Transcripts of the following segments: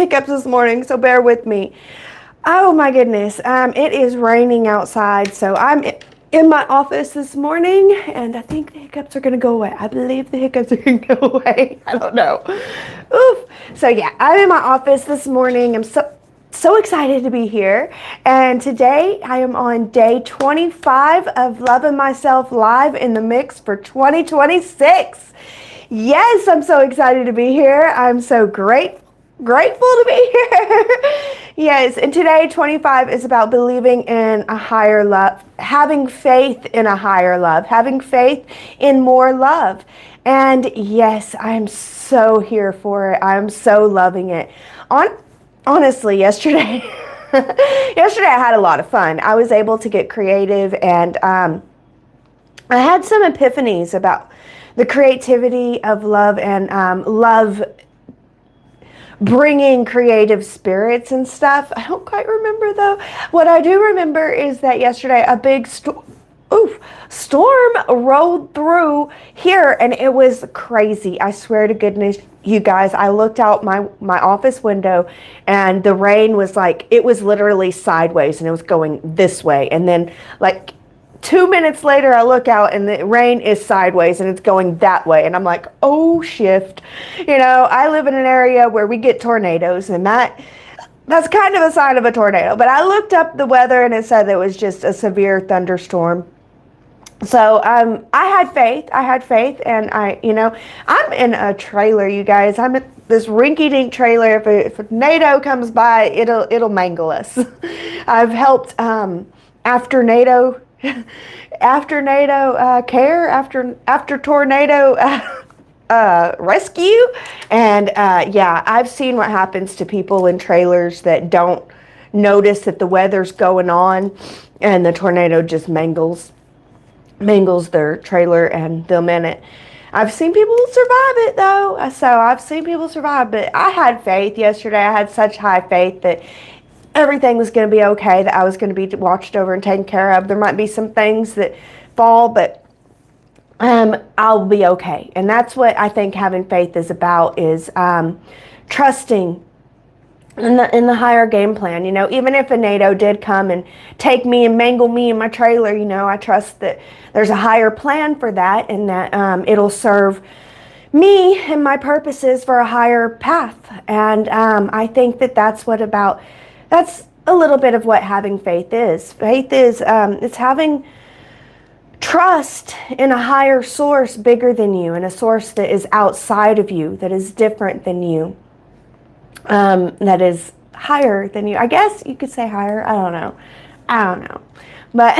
hiccups this morning, so bear with me. Oh my goodness. It is raining outside, so I'm in my office this morning, and I think the hiccups are going to go away. I believe the hiccups are going to go away. I don't know. Oof. So yeah, I'm in my office this morning. I'm so excited to be here. And today I am on day 25 of Loving Myself Live in the Mix for 2026. Yes, I'm so excited to be here. I'm so grateful to be here. Yes, and today 25 is about believing in a higher love, having faith in a higher love, having faith in more love. And yes, I'm so here for it. I'm so loving it. Honestly, yesterday I had a lot of fun. I was able to get creative, and I had some epiphanies about the creativity of love, and love bringing creative spirits and stuff. I don't quite remember though. What I do remember is that yesterday a big storm rolled through here, and it was crazy. I swear to goodness, you guys, I looked out my office window, and the rain was like, it was literally sideways, and it was going this way. And then like 2 minutes later, I look out and the rain is sideways and it's going that way. And I'm like, oh, shift. You know, I live in an area where we get tornadoes, and that's kind of a sign of a tornado. But I looked up the weather and it said it was just a severe thunderstorm. So I had faith, and I'm in a trailer, you guys. I'm in this rinky-dink trailer. If a tornado comes by, it'll mangle us. I've helped after tornado rescue, and yeah, I've seen what happens to people in trailers that don't notice that the weather's going on, and the tornado just mangles their trailer and them in it. I've seen people survive it though, but I had faith yesterday. I had such high faith that everything was going to be okay, that I was going to be watched over and taken care of. There might be some things that fall, but I'll be okay. And that's what I think having faith is about, is trusting in the higher game plan. You know, even if a NATO did come and take me and mangle me in my trailer, you know, I trust that there's a higher plan for that, and that it'll serve me and my purposes for a higher path. And I think that's a little bit of what having faith is. Faith is it's having trust in a higher source bigger than you, and a source that is outside of you, that is different than you, that is higher than you. I guess you could say higher. I don't know. But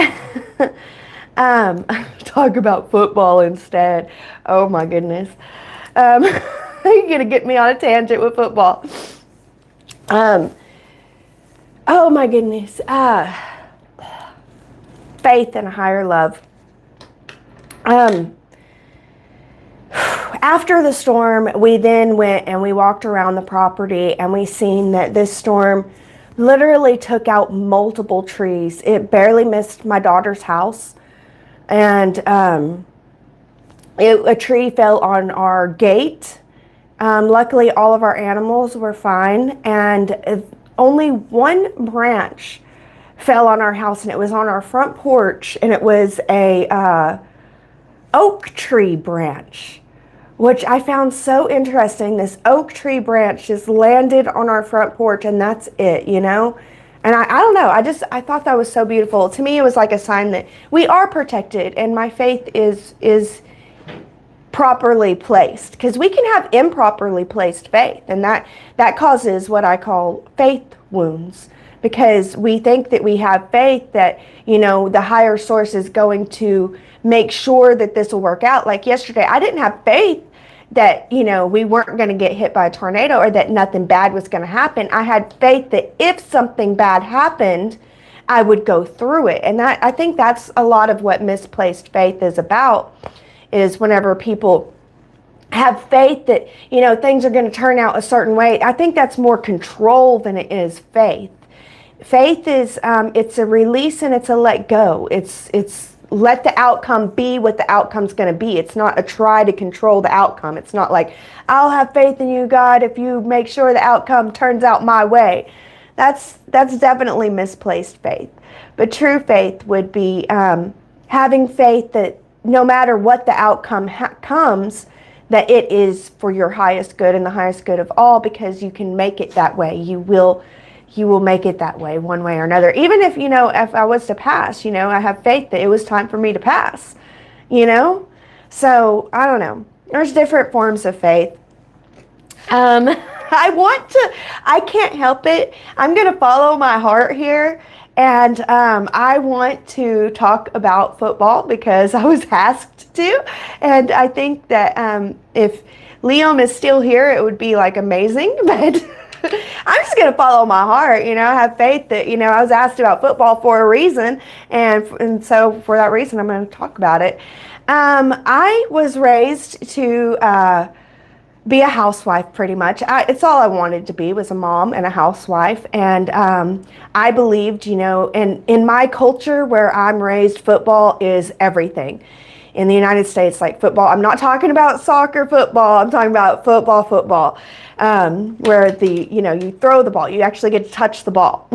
talk about football instead. Oh my goodness. You're going to get me on a tangent with football. Oh my goodness. Faith and a higher love. After the storm, we then went and we walked around the property, and we seen that this storm literally took out multiple trees. It barely missed my daughter's house. And a tree fell on our gate. Luckily, all of our animals were fine, and only one branch fell on our house, and it was on our front porch, and it was a oak tree branch, which I found so interesting. This oak tree branch just landed on our front porch, and that's it, you know? And I don't know, I thought that was so beautiful. To me, it was like a sign that we are protected, and my faith is properly placed, because we can have improperly placed faith, and that causes what I call faith wounds, because we think that we have faith that, you know, the higher source is going to make sure that this will work out. Like yesterday, I didn't have faith that, you know, we weren't going to get hit by a tornado, or that nothing bad was going to happen. I had faith that if something bad happened, I would go through it. And I think that's a lot of what misplaced faith is about, is whenever people have faith that, you know, things are going to turn out a certain way. I think that's more control than it is faith. Faith is, it's a release and it's a let go. It's let the outcome be what the outcome's going to be. It's not a try to control the outcome. It's not like, I'll have faith in you, God, if you make sure the outcome turns out my way. That's definitely misplaced faith. But true faith would be having faith that no matter what the outcome comes, that it is for your highest good and the highest good of all, because you can make it that way. You will make it that way one way or another. Even if, if I was to pass, I have faith that it was time for me to pass, So, I don't know. There's different forms of faith. I can't help it. I'm going to follow my heart here. And I want to talk about football because I was asked to. And I think that if Liam is still here, it would be like amazing. But I'm just going to follow my heart. I have faith that, I was asked about football for a reason. And so for that reason, I'm going to talk about it. I was raised to be a housewife pretty much. It's all I wanted to be, was a mom and a housewife. And I believed, in my culture where I'm raised, football is everything. In the United States, like football, I'm not talking about soccer football, I'm talking about football, where you throw the ball, you actually get to touch the ball.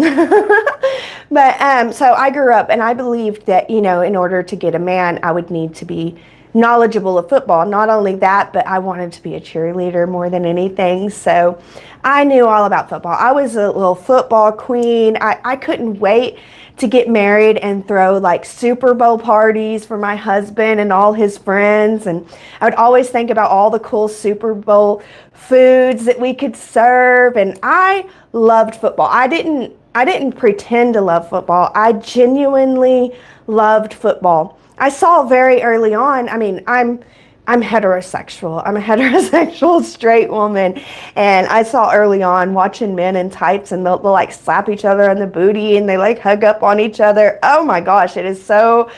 But so I grew up and I believed that, in order to get a man, I would need to be knowledgeable of football. Not only that, but I wanted to be a cheerleader more than anything. So I knew all about football. I was a little football queen. I couldn't wait to get married and throw like Super Bowl parties for my husband and all his friends. And I would always think about all the cool Super Bowl foods that we could serve. And I loved football. I didn't pretend to love football. I genuinely loved football. I saw very early on, I'm heterosexual. I'm a heterosexual straight woman. And I saw early on watching men in tights, and they'll like slap each other on the booty and they like hug up on each other. Oh my gosh, it's so,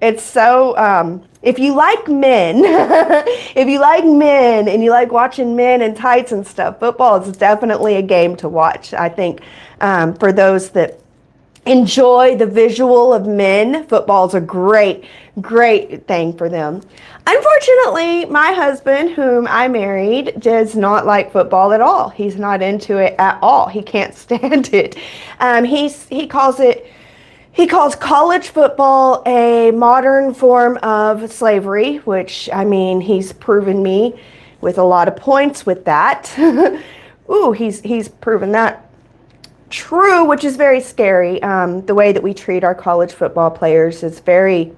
if you like men, if you like men and you like watching men in tights and stuff, football is definitely a game to watch. I think for those that enjoy the visual of men, football is a great thing for them. Unfortunately, my husband, whom I married, does not like football at all. He's not into it at all. He can't stand it. He calls college football a modern form of slavery, which, he's proven me with a lot of points with that. Ooh, he's proven that true, which is very scary. The way that we treat our college football players is very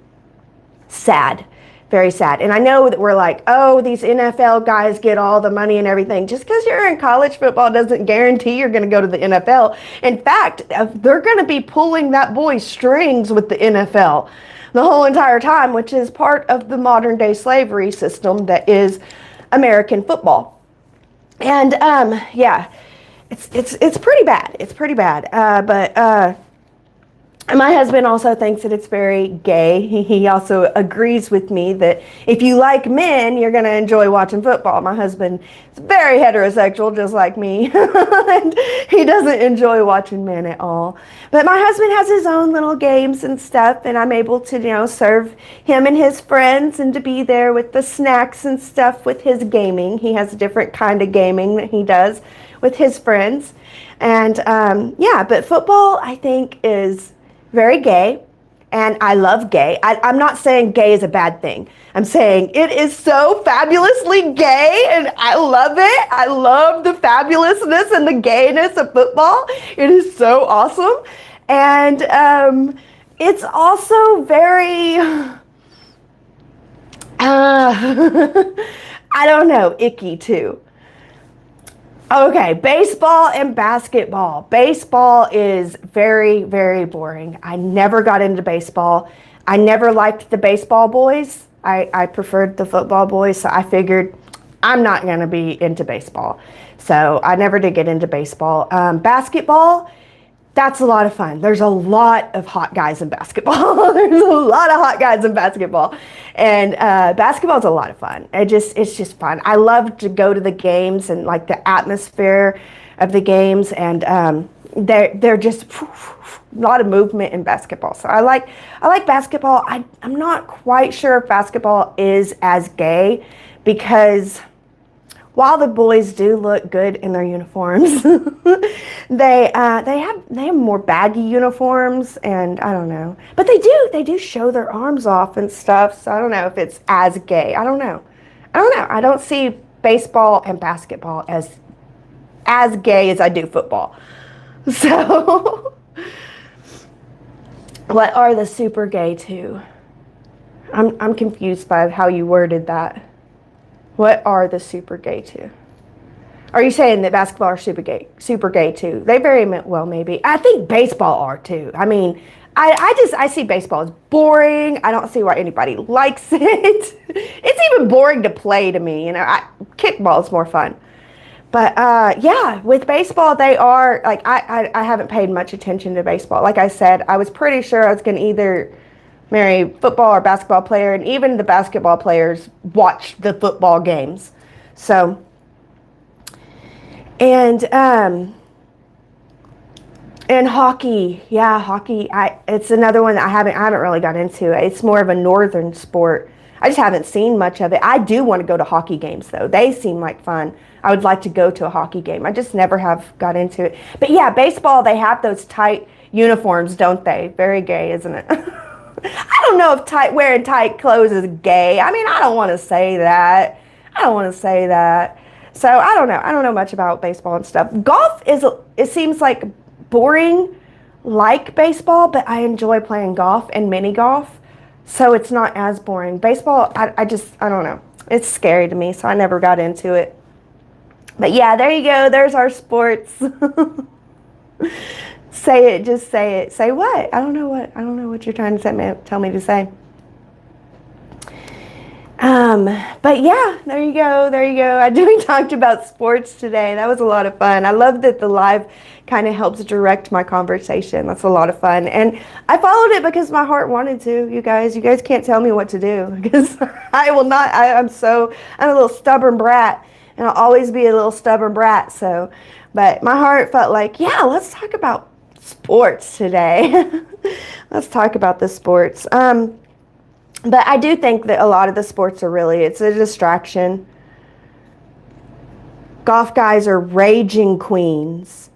sad. And I know that we're like, oh, these NFL guys get all the money and everything. Just because you're in college football doesn't guarantee you're going to go to the NFL. In fact, they're going to be pulling that boy's strings with the NFL the whole entire time, which is part of the modern day slavery system that is American football. And yeah. It's pretty bad. It's pretty bad. But my husband also thinks that it's very gay. He also agrees with me that if you like men, you're going to enjoy watching football. My husband is very heterosexual, just like me. And he doesn't enjoy watching men at all. But my husband has his own little games and stuff, and I'm able to, serve him and his friends and to be there with the snacks and stuff with his gaming. He has a different kind of gaming that he does with his friends. And yeah, but football, I think, is very gay, and I love gay. I'm not saying gay is a bad thing. I'm saying it is so fabulously gay, and I love it. I love the fabulousness and the gayness of football. It is so awesome. And it's also very, I don't know, icky too. Okay, baseball and basketball. Baseball is very, very boring. I never got into baseball. I never liked the baseball boys. I preferred the football boys, so I figured I'm not going to be into baseball. So I never did get into baseball. Basketball, that's a lot of fun. There's a lot of hot guys in basketball. There's a lot of hot guys in basketball. And basketball is a lot of fun. It's just fun. I love to go to the games and like the atmosphere of the games, and they're just a lot of movement in basketball. So I like basketball. I'm not quite sure if basketball is as gay, because while the boys do look good in their uniforms, they have more baggy uniforms, and I don't know. But they do show their arms off and stuff. So I don't know if it's as gay. I don't know. I don't see baseball and basketball as gay as I do football. So what are the super gay two? I'm confused by how you worded that. What are the super gay two? Are you saying that basketball are super gay too? They very well maybe. I think baseball are too. I mean, I see baseball as boring. I don't see why anybody likes it. It's even boring to play to me. Kickball is more fun. But yeah, with baseball, they are like I haven't paid much attention to baseball. Like I said, I was pretty sure I was going to either marry football or basketball player, and even the basketball players watch the football games. So, and hockey, yeah, hockey. It's another one that I haven't really got into. It's more of a northern sport. I just haven't seen much of it. I do want to go to hockey games though. They seem like fun. I would like to go to a hockey game. I just never have got into it. But yeah, baseball, they have those tight uniforms, don't they? Very gay, isn't it? I don't know if wearing tight clothes is gay. I mean, I don't want to say that. So I don't know. I don't know much about baseball and stuff. Golf it seems like boring like baseball, but I enjoy playing golf and mini golf. So it's not as boring. Baseball, I don't know. It's scary to me, so I never got into it. But yeah, there you go. There's our sports. Say it, just say it. Say what? I don't know what you're trying to tell me to say. But yeah, there you go. We talked about sports today. That was a lot of fun. I love that the live kind of helps direct my conversation. That's a lot of fun. And I followed it because my heart wanted to. You guys can't tell me what to do, because I will not. I'm a little stubborn brat, and I'll always be a little stubborn brat. So, but my heart felt like, yeah, let's talk about sports today. Let's talk about the sports. But I do think that a lot of the sports it's a distraction. Golf guys are raging queens.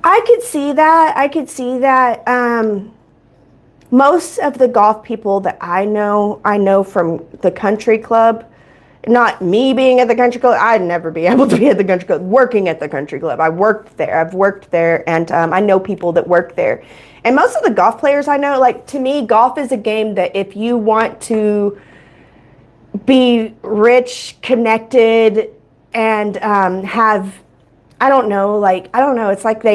I could see that. Most of the golf people that I know from the country club. Not me being at the country club. I'd never be able to be at the country club. Working at the country club. I've worked there, and I know people that work there. And most of the golf players I know, like, to me, golf is a game that if you want to be rich, connected, and have, it's like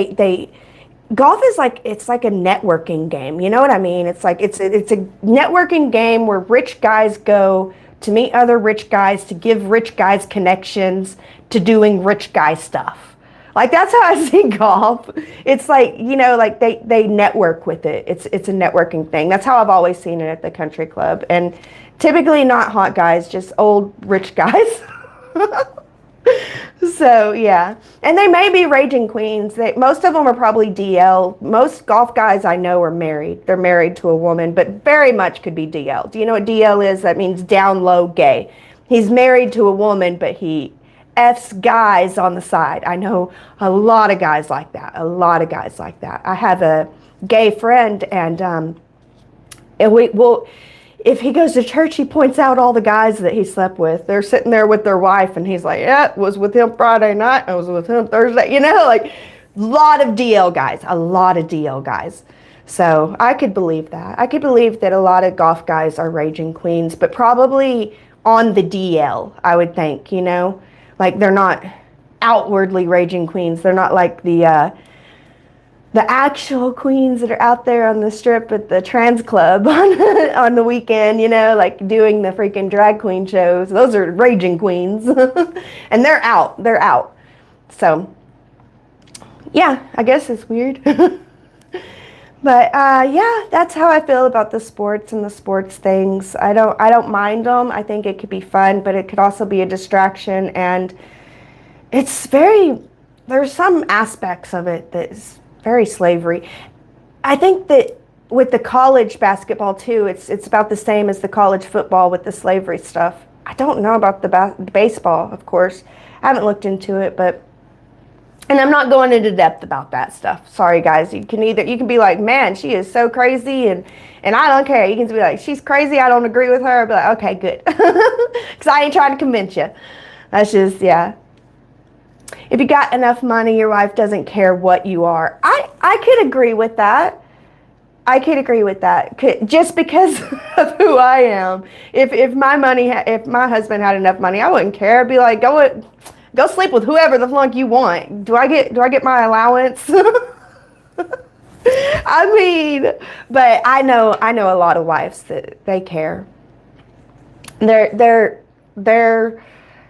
golf is it's like a networking game. You know what I mean? It's like, it's a networking game where rich guys go to meet other rich guys, to give rich guys connections to doing rich guy stuff. Like, that's how I see golf. It's like, they network with it. It's a networking thing. That's how I've always seen it at the country club. And typically not hot guys, just old rich guys. So, yeah. And they may be raging queens. Most of them are probably DL. Most golf guys I know are married. They're married to a woman, but very much could be DL. Do you know what DL is? That means down low gay. He's married to a woman, but he F's guys on the side. I know a lot of guys like that. I have a gay friend, and if he goes to church, he points out all the guys that he slept with. They're sitting there with their wife, and he's like, yeah, was with him Friday night. I was with him Thursday. Like, a lot of DL guys. So I could believe that. I could believe that a lot of golf guys are raging queens, but probably on the DL, I would think, Like, they're not outwardly raging queens. They're not like the actual queens that are out there on the strip at the trans club on the weekend, like doing the freaking drag queen shows. Those are raging queens. And they're out. So, yeah, I guess it's weird. But yeah, that's how I feel about the sports and the sports things. I don't mind them. I think it could be fun, but it could also be a distraction, and it's very there's some aspects of it that's very slavery. I think that with the college basketball too, it's about the same as the college football with the slavery stuff. I don't know about the baseball, of course. I haven't looked into it, but and I'm not going into depth about that stuff. Sorry, guys. You can be like, man, she is so crazy, and I don't care. You can be like, she's crazy. I don't agree with her. I'll be like, okay, good, because I ain't trying to convince you. That's just, yeah. If you got enough money, your wife doesn't care what you are. I could agree with that. I could agree with that. Just because of who I am. If my husband had enough money, I wouldn't care. I'd be like, go sleep with whoever the flunk you want. Do I get my allowance? I mean, but I know a lot of wives that they care. Their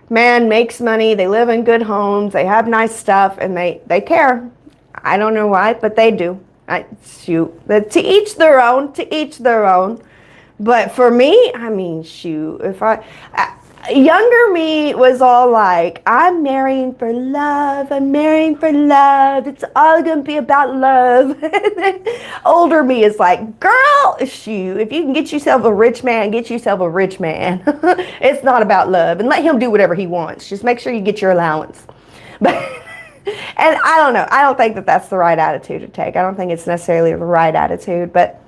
man makes money, they live in good homes, they have nice stuff, and they care. I don't know why, but they do. To each their own, to each their own. But for me, I mean, shoot, younger me was all like, I'm marrying for love, it's all gonna be about love. And then older me is like, girl, shoot, if you can get yourself a rich man, get yourself a rich man. It's not about love, and let him do whatever he wants. Just make sure you get your allowance. But and I don't know, I don't think that that's the right attitude to take. I don't think it's necessarily the right attitude, but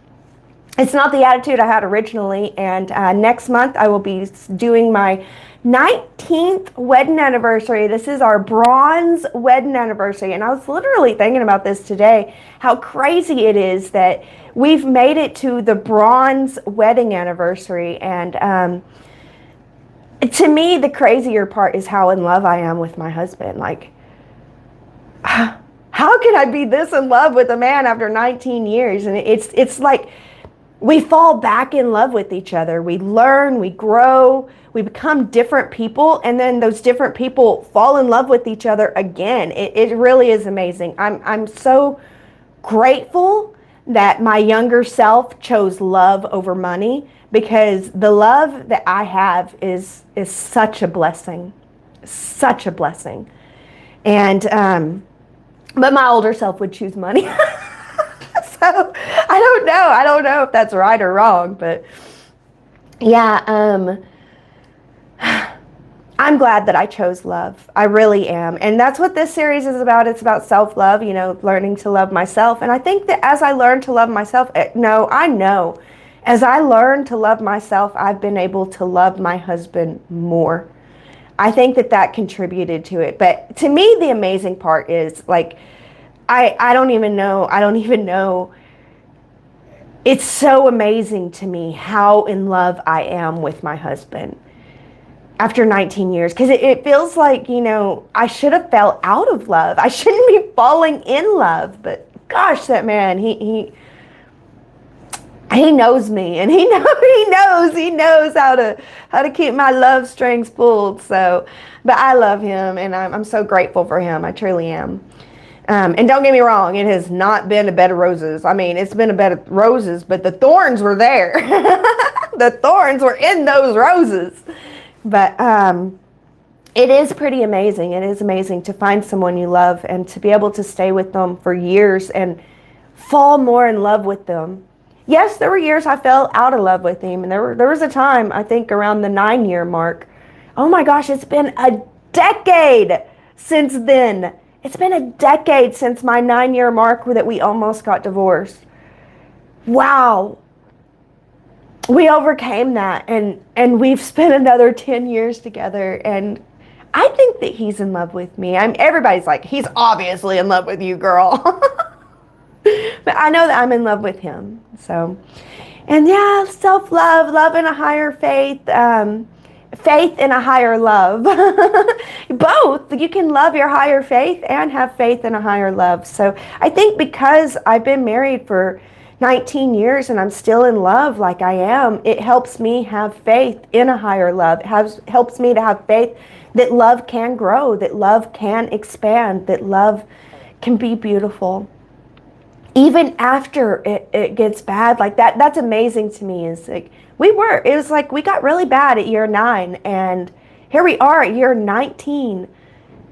it's not the attitude I had originally. And next month I will be doing my 19th wedding anniversary. This is our bronze wedding anniversary. And I was literally thinking about this today, how crazy it is that we've made it to the bronze wedding anniversary. And to me, the crazier part is how in love I am with my husband. Like, how can I be this in love with a man after 19 years? And it's like, we fall back in love with each other. We learn, we grow, we become different people, and then those different people fall in love with each other again. It really is amazing. I'm so grateful that my younger self chose love over money, because the love that I have is such a blessing, such a blessing. And but my older self would choose money. So I don't know if that's right or wrong, but yeah, I'm glad that I chose love. I really am. And that's what this series is about. It's about self-love, learning to love myself. And I think that as I learn to love myself, I know as I learn to love myself, I've been able to love my husband more. I think that contributed to it. But to me, the amazing part is, like, I don't even know. It's so amazing to me how in love I am with my husband after 19 years. Because it feels like, I should have fell out of love. I shouldn't be falling in love. But gosh, that man, he knows me, and he knows how to keep my love strings pulled. So, but I love him, and I'm so grateful for him. I truly am. And don't get me wrong, it has not been a bed of roses. I mean, it's been a bed of roses, but the thorns were there. The thorns were in those roses. But it is pretty amazing. It is amazing to find someone you love and to be able to stay with them for years and fall more in love with them. Yes, there were years I fell out of love with him, and there was a time, I think around the 9-year mark. Oh my gosh, it's been a decade since then. It's been a decade since my 9-year mark that we almost got divorced. Wow. We overcame that, and we've spent another 10 years together, and I think that he's in love with me. Everybody's like, he's obviously in love with you, girl. But I know that I'm in love with him. So, and yeah, self-love, love in a higher faith, faith in a higher love. Both. You can love your higher faith and have faith in a higher love. So I think because I've been married for 19 years and I'm still in love like I am, it helps me have faith in a higher love. It helps me to have faith that love can grow, that love can expand, that love can be beautiful. Even after it gets bad, like that's amazing to me. Is like it was like we got really bad at year 9, and here we are at year 19,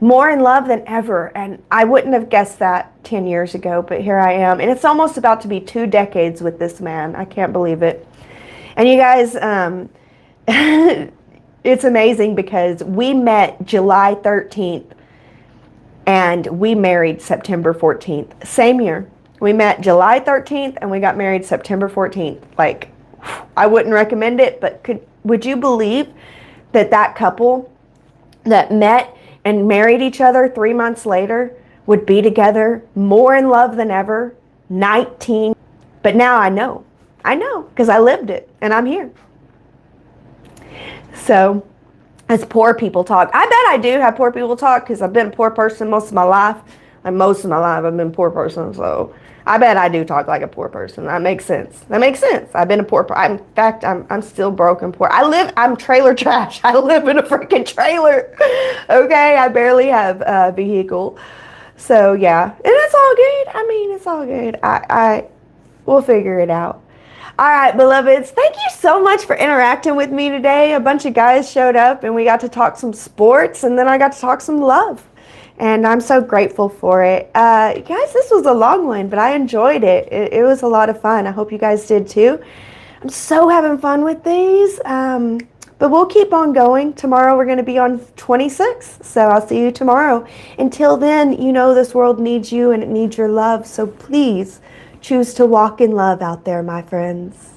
more in love than ever. And I wouldn't have guessed that 10 years ago, but here I am. And it's almost about to be 2 decades with this man. I can't believe it. And you guys, it's amazing because we met July 13th and we married September 14th. Same year. We met July 13th and we got married September 14th. Like, I wouldn't recommend it, but would you believe that that couple that met and married each other 3 months later would be together more in love than ever? 19. But now I know because I lived it and I'm here. So as poor people talk, I bet I do have poor people talk because I've been a poor person most of my life. And most of my life I've been a poor person, so I bet I do talk like a poor person. That makes sense. I've been a poor person. In fact, I'm still broken poor. I'm trailer trash. I live in a freaking trailer. Okay, I barely have a vehicle. So yeah, and it's all good. I mean, it's all good. We'll figure it out. All right, beloveds, thank you so much for interacting with me today. A bunch of guys showed up and we got to talk some sports, and then I got to talk some love. And I'm so grateful for it. Guys, this was a long one, but I enjoyed it. It was a lot of fun. I hope you guys did too. I'm so having fun with these. But we'll keep on going. Tomorrow we're going to be on 26. So I'll see you tomorrow. Until then, you know this world needs you and it needs your love. So please choose to walk in love out there, my friends.